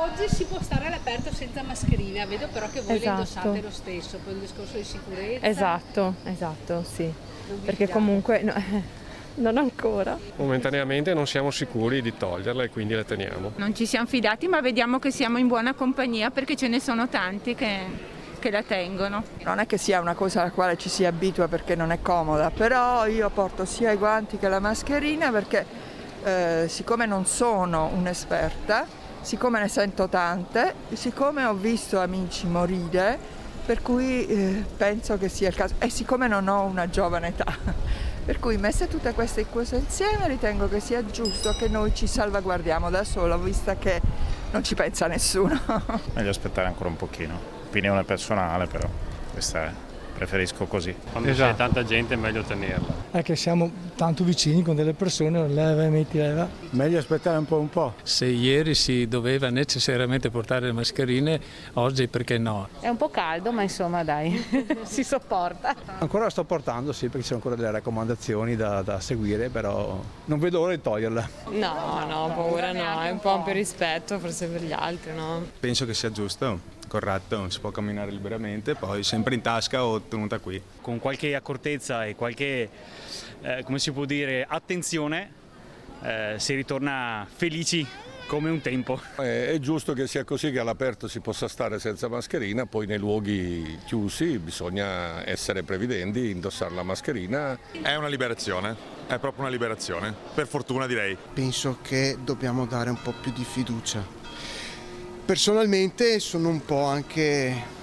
oggi si può stare all'aperto senza mascherina, vedo però che voi le Esatto. indossate lo stesso, poi il discorso di sicurezza. Esatto, sì. Non vi Perché fidate? comunque non ancora. Momentaneamente non siamo sicuri di toglierla e quindi le teniamo. Non ci siamo fidati, ma vediamo che siamo in buona compagnia perché ce ne sono tanti che la tengono. Non è che sia una cosa alla quale ci si abitua perché non è comoda, però io porto sia i guanti che la mascherina perché siccome non sono un'esperta, siccome ne sento tante, siccome ho visto amici morire, per cui penso che sia il caso, e siccome non ho una giovane età, per cui messe tutte queste cose insieme ritengo che sia giusto che noi ci salvaguardiamo da solo, vista che non ci pensa nessuno. Meglio aspettare ancora un pochino. Opinione personale però, questa è. Preferisco così. Quando c'è tanta gente è meglio tenerla. È che siamo tanto vicini con delle persone, leva e metti leva. Meglio aspettare un po'. Se ieri si doveva necessariamente portare le mascherine, oggi perché no? È un po' caldo, ma insomma dai, si sopporta. Ancora la sto portando, sì, perché ci sono ancora delle raccomandazioni da seguire, però non vedo l'ora di toglierla. No, paura no, è un po' per rispetto forse per gli altri, no? Penso che sia giusto, corretto, si può camminare liberamente, poi sempre in tasca o tenuta qui. Con qualche accortezza e qualche, come si può dire, attenzione, si ritorna felici come un tempo. È giusto che sia così, che all'aperto si possa stare senza mascherina, poi nei luoghi chiusi bisogna essere previdenti, indossare la mascherina. È una liberazione, è proprio una liberazione, per fortuna direi. Penso che dobbiamo dare un po' più di fiducia. Personalmente sono un po' anche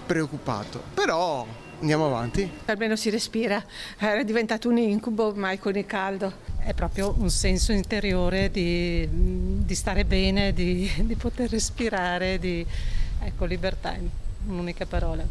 preoccupato, però andiamo avanti. Almeno si respira, era diventato un incubo ormai con il caldo. È proprio un senso interiore di stare bene, di poter respirare, ecco, libertà, un'unica parola.